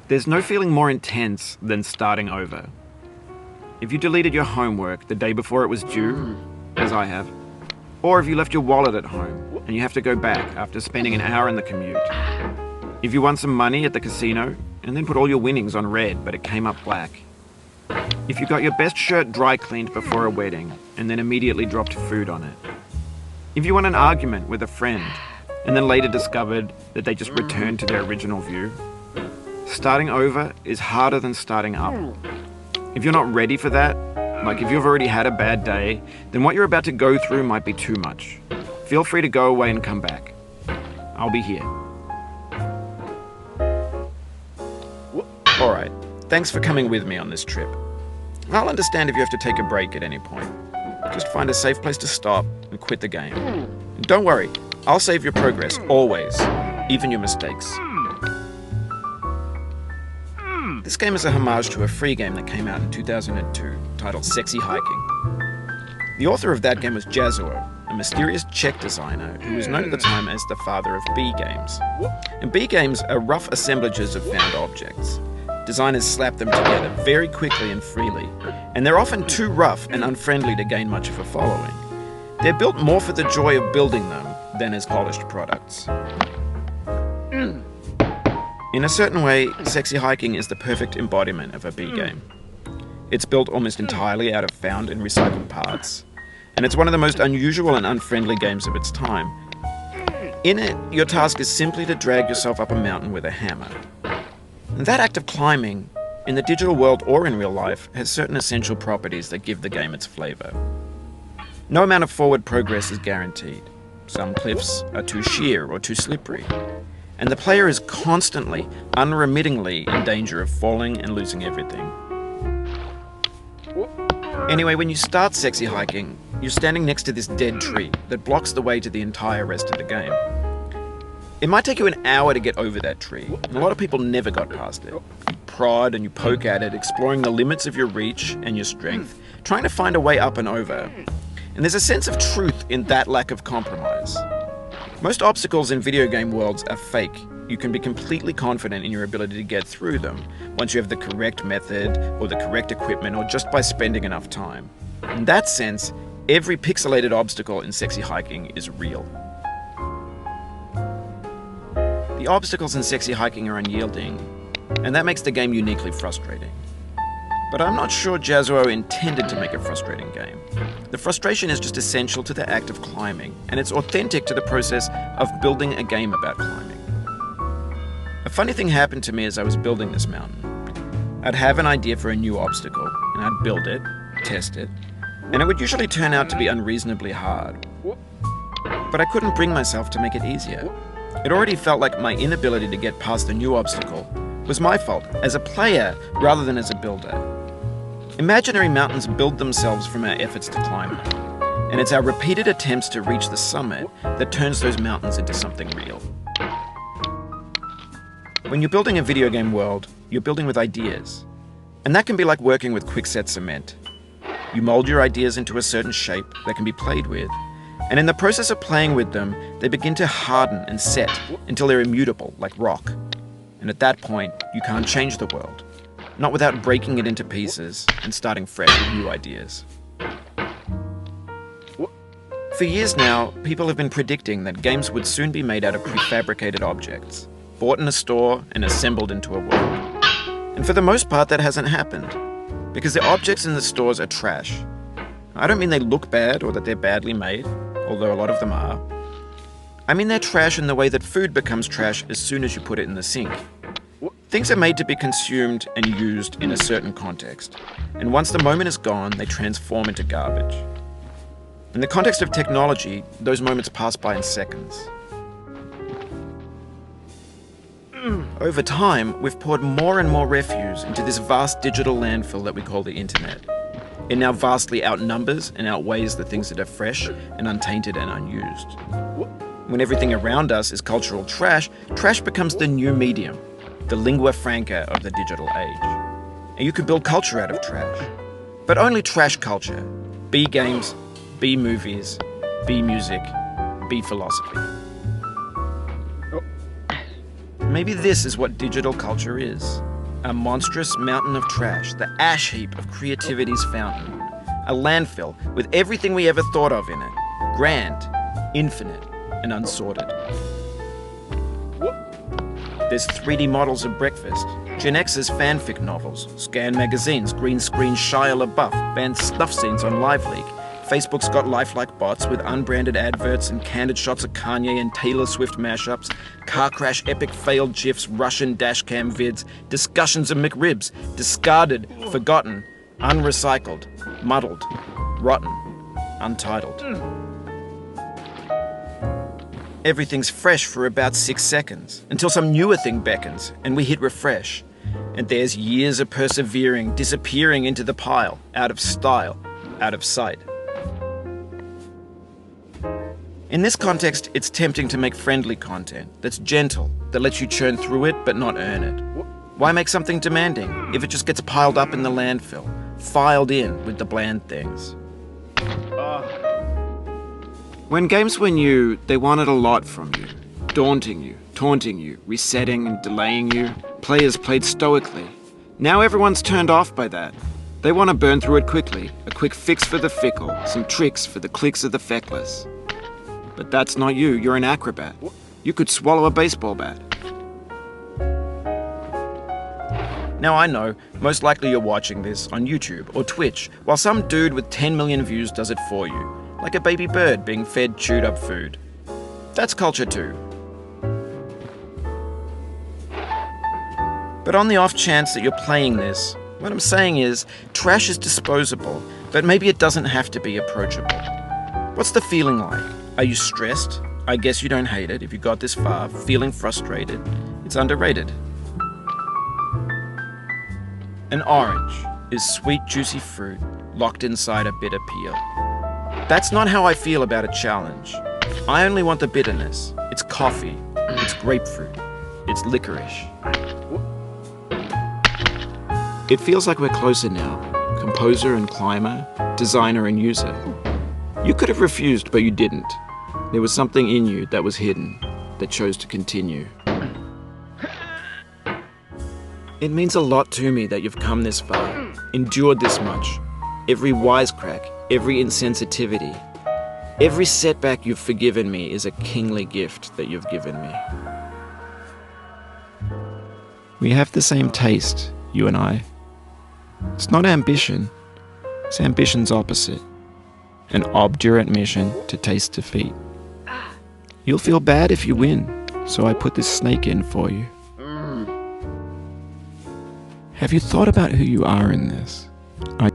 There's no feeling more intense than starting over. If you deleted your homework the day before it was due, as I have, or if you left your wallet at home and you have to go back after spending an hour in the commute. If you won some money at the casino and then put all your winnings on red but it came up black. If you got your best shirt dry cleaned before a wedding and then immediately dropped food on it. If you won an argument with a friend and then later discovered that they just returned to their original view. Starting over is harder than starting up. If you're not ready for that, like if you've already had a bad day, then what you're about to go through might be too much. Feel free to go away and come back. I'll be here. Alright, thanks for coming with me on this trip. I'll understand if you have to take a break at any point. Just find a safe place to stop and quit the game. And don't worry, I'll save your progress, always, even your mistakes. This game is a homage to a free game that came out in 2002, titled Sexy Hiking. The author of that game was Jazuo, a mysterious Czech designer who was known at the time as the father of B games. And B games are rough assemblages of found objects. Designers slap them together very quickly and freely, and they're often too rough and unfriendly to gain much of a following. They're built more for the joy of building them than as polished products. In a certain way, Sexy Hiking is the perfect embodiment of a B game. It's built almost entirely out of found and recycled parts, and it's one of the most unusual and unfriendly games of its time. In it, your task is simply to drag yourself up a mountain with a hammer. And that act of climbing, in the digital world or in real life, has certain essential properties that give the game its flavor. No amount of forward progress is guaranteed. Some cliffs are too sheer or too slippery. And the player is constantly, unremittingly in danger of falling and losing everything. Anyway, when you start Sexy Hiking, you're standing next to this dead tree that blocks the way to the entire rest of the game. It might take you an hour to get over that tree, and a lot of people never got past it. You prod and you poke at it, exploring the limits of your reach and your strength, trying to find a way up and over. And there's a sense of truth in that lack of compromise. Most obstacles in video game worlds are fake. You can be completely confident in your ability to get through them once you have the correct method or the correct equipment or just by spending enough time. In that sense, every pixelated obstacle in Sexy Hiking is real. The obstacles in Sexy Hiking are unyielding, and that makes the game uniquely frustrating. But I'm not sure Jazuo intended to make a frustrating game. The frustration is just essential to the act of climbing, and it's authentic to the process of building a game about climbing. A funny thing happened to me as I was building this mountain. I'd have an idea for a new obstacle, and I'd build it, test it, and it would usually turn out to be unreasonably hard. But I couldn't bring myself to make it easier. It already felt like my inability to get past the new obstacle was my fault as a player rather than as a builder. Imaginary mountains build themselves from our efforts to climb them, and it's our repeated attempts to reach the summit that turns those mountains into something real. When you're building a video game world, you're building with ideas, and that can be like working with quickset cement. You mold your ideas into a certain shape that can be played with, and in the process of playing with them, they begin to harden and set until they're immutable, like rock. And at that point, you can't change the world. Not without breaking it into pieces and starting fresh with new ideas. For years now, people have been predicting that games would soon be made out of prefabricated objects, bought in a store and assembled into a world. And for the most part, that hasn't happened, because the objects in the stores are trash. I don't mean they look bad or that they're badly made, although a lot of them are. I mean they're trash in the way that food becomes trash as soon as you put it in the sink. Things are made to be consumed and used in a certain context, and once the moment is gone, they transform into garbage. In the context of technology, those moments pass by in seconds. Over time, we've poured more and more refuse into this vast digital landfill that we call the internet. It now vastly outnumbers and outweighs the things that are fresh and untainted and unused. When everything around us is cultural trash, trash becomes the new medium, the lingua franca of the digital age. And you can build culture out of trash. But only trash culture. B games, B movies, B music, B philosophy. Maybe this is what digital culture is. A monstrous mountain of trash, the ash heap of creativity's fountain. A landfill with everything we ever thought of in it. Grand, infinite, and unsorted. There's 3D models of breakfast, Gen X's fanfic novels, scan magazines, green screen Shia LaBeouf, banned snuff scenes on LiveLeak. Facebook's got lifelike bots with unbranded adverts and candid shots of Kanye and Taylor Swift mashups, car crash epic failed GIFs, Russian dashcam vids, discussions of McRibs, discarded, forgotten, unrecycled, muddled, rotten, untitled. Everything's fresh for about 6 seconds, until some newer thing beckons, and we hit refresh. And there's years of persevering, disappearing into the pile, out of style, out of sight. In this context, it's tempting to make friendly content that's gentle, that lets you churn through it but not earn it. Why make something demanding if it just gets piled up in the landfill, filed in with the bland things? When games were new, they wanted a lot from you. Daunting you, taunting you, resetting and delaying you. Players played stoically. Now everyone's turned off by that. They want to burn through it quickly, a quick fix for the fickle, some tricks for the clicks of the feckless. But that's not you, you're an acrobat. You could swallow a baseball bat. Now I know, most likely you're watching this on YouTube or Twitch, while some dude with 10 million views does it for you, like a baby bird being fed chewed up food. That's culture too. But on the off chance that you're playing this, what I'm saying is, trash is disposable, but maybe it doesn't have to be approachable. What's the feeling like? Are you stressed? I guess you don't hate it if you got this far. Feeling frustrated? It's underrated. An orange is sweet, juicy fruit locked inside a bitter peel. That's not how I feel about a challenge. I only want the bitterness. It's coffee. It's grapefruit. It's licorice. It feels like we're closer now. Composer and climber, designer and user. You could have refused, but you didn't. There was something in you that was hidden, that chose to continue. It means a lot to me that you've come this far, endured this much. Every wisecrack, every insensitivity, every setback you've forgiven me is a kingly gift that you've given me. We have the same taste, you and I. It's not ambition, it's ambition's opposite. An obdurate mission to taste defeat. You'll feel bad if you win, so I put this snake in for you. Have you thought about who you are in this? Are